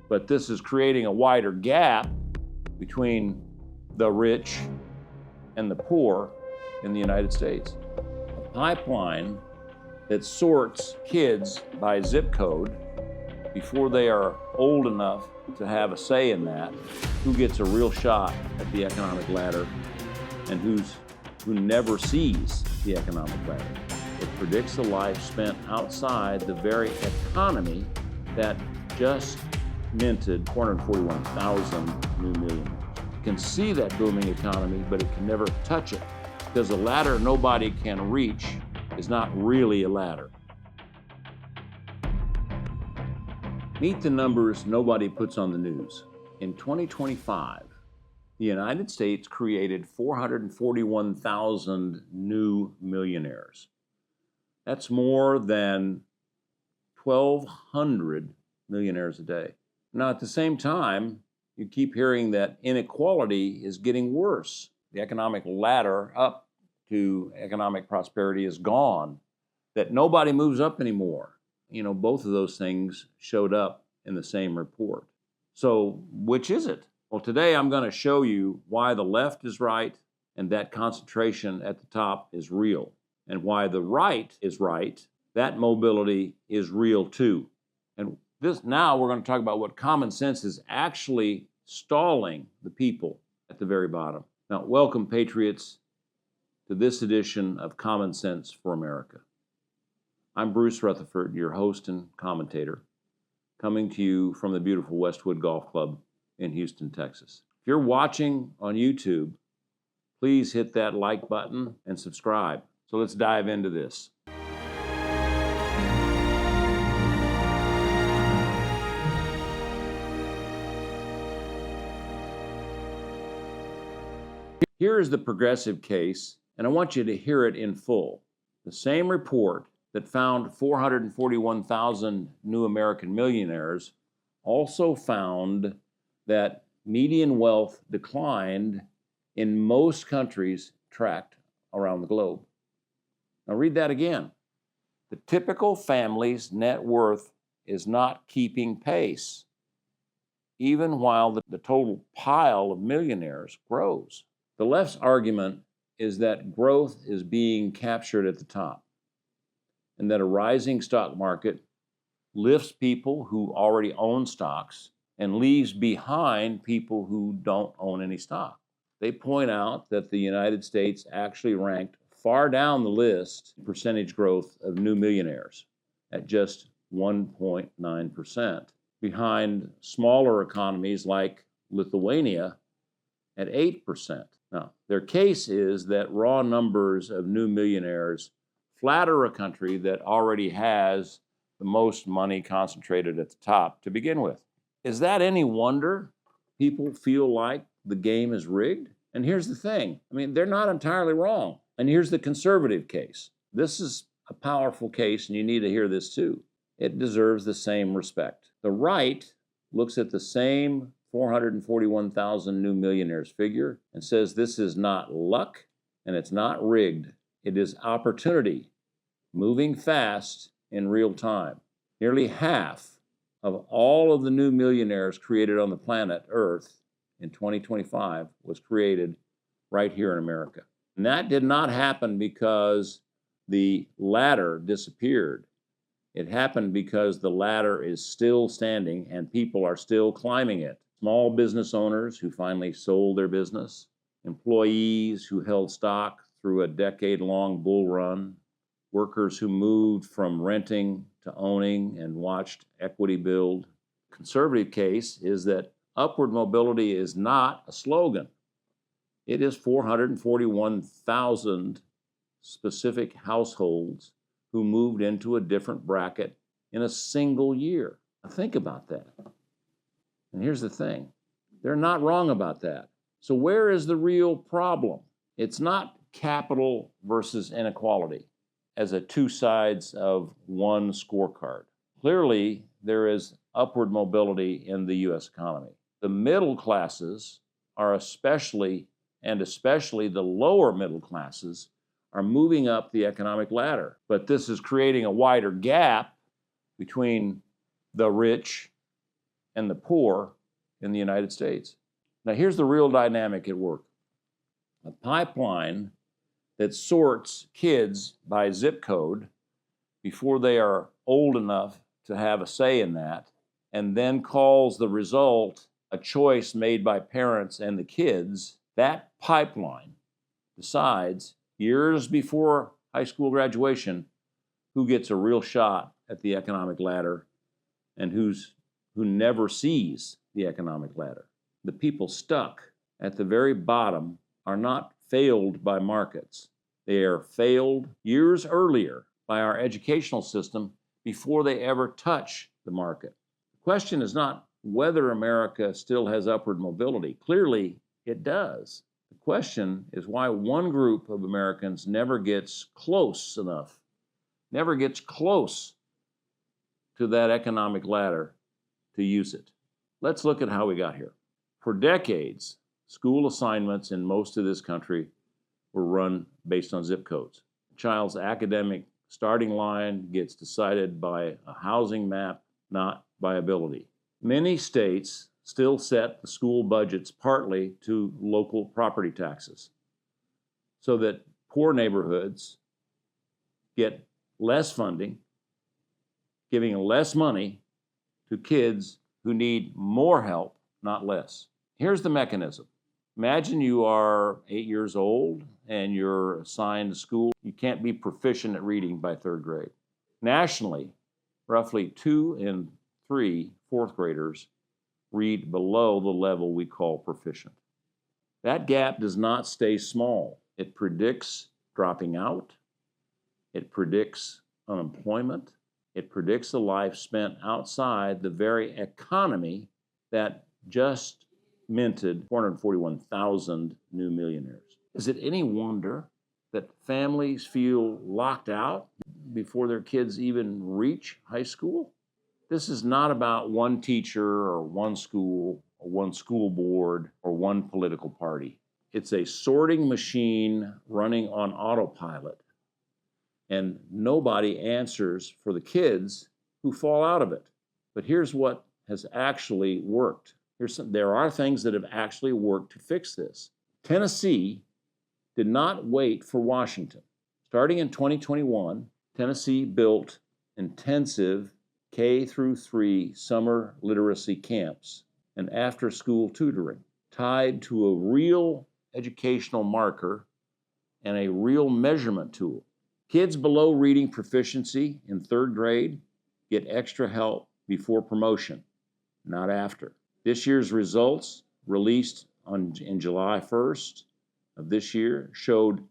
but this is creating a wider gap between the rich and the poor in the United States. A pipeline that sorts kids by zip code before they are old enough to have a say in that, who gets a real shot at the economic ladder and who never sees the economic ladder. It predicts a life spent outside the very economy that just minted 441,000 new millionaires. You can see that booming economy, but it can never touch it because a ladder nobody can reach is not really a ladder. Meet the numbers nobody puts on the news. In 2025, the United States created 441,000 new millionaires. That's more than 1,200 millionaires a day. Now, at the same time, you keep hearing that inequality is getting worse. The economic ladder up to economic prosperity is gone, that nobody moves up anymore. You know, both of those things showed up in the same report. So which is it? Well, today I'm going to show you why the left is right and that concentration at the top is real, and why the right is right, that mobility is real too. And now we're going to talk about what common sense is actually stalling the people at the very bottom. Now, welcome, patriots, to this edition of Common Sense for America. I'm Bruce Rutherford, your host and commentator, coming to you from the beautiful Westwood Golf Club in Houston, Texas. If you're watching on YouTube, please hit that like button and subscribe. So let's dive into this. Here is the progressive case, and I want you to hear it in full. The same report that found 441,000 new American millionaires also found that median wealth declined in most countries tracked around the globe. Now read that again. The typical family's net worth is not keeping pace, even while the total pile of millionaires grows. The left's argument is that growth is being captured at the top, and that a rising stock market lifts people who already own stocks and leaves behind people who don't own any stock. They point out that the United States actually ranked far down the list in percentage growth of new millionaires at just 1.9%, behind smaller economies like Lithuania at 8%. Now, their case is that raw numbers of new millionaires flatter a country that already has the most money concentrated at the top to begin with. Is that any wonder people feel like the game is rigged? And here's the thing, I mean, they're not entirely wrong. And here's the conservative case. This is a powerful case, and you need to hear this too. It deserves the same respect. The right looks at the same 441,000 new millionaires figure and says this is not luck and it's not rigged. It is opportunity moving fast in real time. Nearly half of all of the new millionaires created on the planet Earth in 2025 was created right here in America. And that did not happen because the ladder disappeared. It happened because the ladder is still standing and people are still climbing it. Small business owners who finally sold their business, employees who held stock through a decade-long bull run, workers who moved from renting to owning and watched equity build. Conservative case is that upward mobility is not a slogan. It is 441,000 specific households who moved into a different bracket in a single year. Now think about that. And here's the thing, they're not wrong about that. So where is the real problem? It's not capital versus inequality as a two sides of one scorecard. Clearly, there is upward mobility in the U.S. economy. The middle classes are especially the lower middle classes are moving up the economic ladder. But this is creating a wider gap between the rich and the poor in the United States. Now, here's the real dynamic at work. A pipeline that sorts kids by zip code before they are old enough to have a say in that, and then calls the result a choice made by parents and the kids. That pipeline decides years before high school graduation who gets a real shot at the economic ladder and who never sees the economic ladder. The people stuck at the very bottom are not failed by markets. They are failed years earlier by our educational system before they ever touch the market. The question is not whether America still has upward mobility. Clearly, it does. The question is why one group of Americans never gets close enough, never gets close to that economic ladder to use it. Let's look at how we got here. For decades, school assignments in most of this country were run based on zip codes. A child's academic starting line gets decided by a housing map, not by ability. Many states still set the school budgets partly to local property taxes, so that poor neighborhoods get less funding, giving less money to kids who need more help, not less. Here's the mechanism. Imagine you are 8 years old and you're assigned to school. You can't be proficient at reading by third grade. Nationally, roughly 2 in 3 fourth graders read below the level we call proficient. That gap does not stay small. It predicts dropping out. It predicts unemployment. It predicts a life spent outside the very economy that just minted 441,000 new millionaires. Is it any wonder that families feel locked out before their kids even reach high school? This is not about one teacher or one school or one school board or one political party. It's a sorting machine running on autopilot, and nobody answers for the kids who fall out of it. But here's what has actually worked. There are things that have actually worked to fix this. Tennessee did not wait for Washington. Starting in 2021, Tennessee built intensive K through 3 summer literacy camps and after-school tutoring tied to a real educational marker and a real measurement tool. Kids below reading proficiency in third grade get extra help before promotion, not after. This year's results, released in July 1st of this year, showed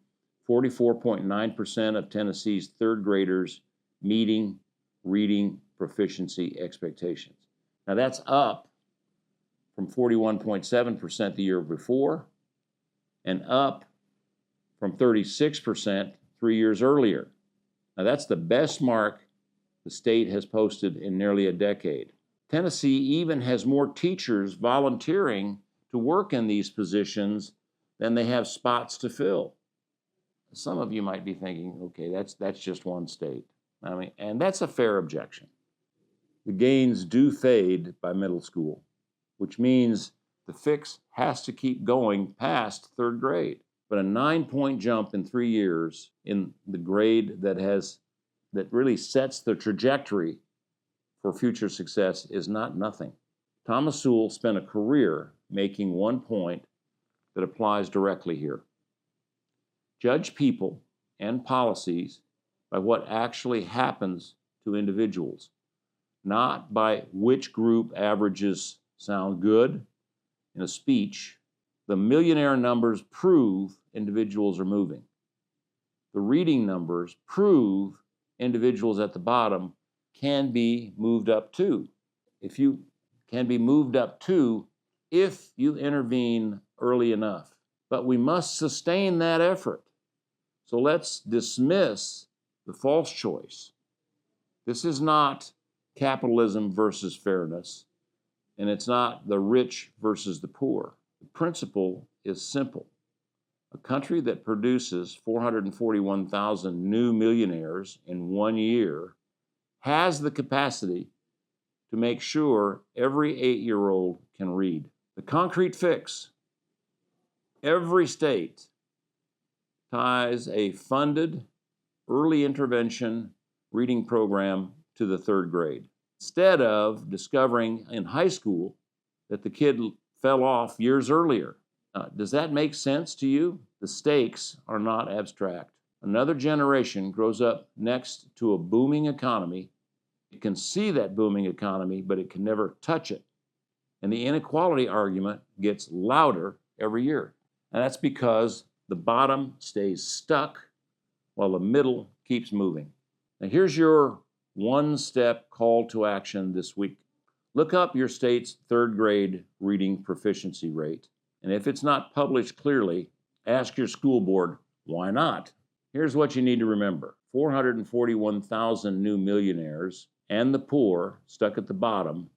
44.9% of Tennessee's third graders meeting reading proficiency expectations. Now that's up from 41.7% the year before and up from 36% 3 years earlier. Now that's the best mark the state has posted in nearly a decade. Tennessee even has more teachers volunteering to work in these positions than they have spots to fill. Some of you might be thinking, okay, that's just one state. And that's a fair objection. The gains do fade by middle school, which means the fix has to keep going past third grade. But a 9-point jump in 3 years in the grade that really sets the trajectory for future success is not nothing. Thomas Sowell spent a career making one point that applies directly here. Judge people and policies by what actually happens to individuals, not by which group averages sound good in a speech. The millionaire numbers prove individuals are moving. The reading numbers prove individuals at the bottom can be moved up too. If you can be moved up too, if you intervene early enough. But we must sustain that effort. So let's dismiss the false choice. This is not capitalism versus fairness, and it's not the rich versus the poor. The principle is simple. A country that produces 441,000 new millionaires in 1 year has the capacity to make sure every 8-year-old can read. The concrete fix: every state ties a funded early intervention reading program to the 3rd grade. Instead of discovering in high school that the kid fell off years earlier. Does that make sense to you? The stakes are not abstract. Another generation grows up next to a booming economy. It can see that booming economy, but it can never touch it. And the inequality argument gets louder every year. And that's because the bottom stays stuck while the middle keeps moving. Now, here's your one-step call to action this week. Look up your state's 3rd grade reading proficiency rate. And if it's not published clearly, ask your school board, why not? Here's what you need to remember. 441,000 new millionaires and the poor stuck at the bottom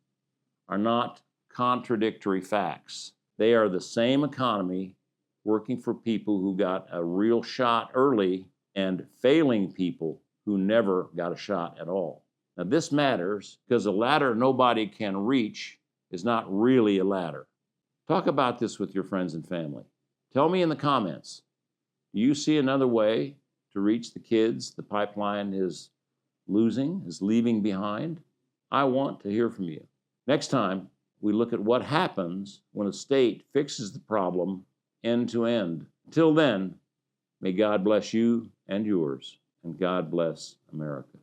are not contradictory facts. They are the same economy working for people who got a real shot early and failing people who never got a shot at all. Now, this matters because a ladder nobody can reach is not really a ladder. Talk about this with your friends and family. Tell me in the comments, do you see another way to reach the kids the pipeline is leaving behind? I want to hear from you. Next time, we look at what happens when a state fixes the problem end to end. Until then, may God bless you and yours, and God bless America.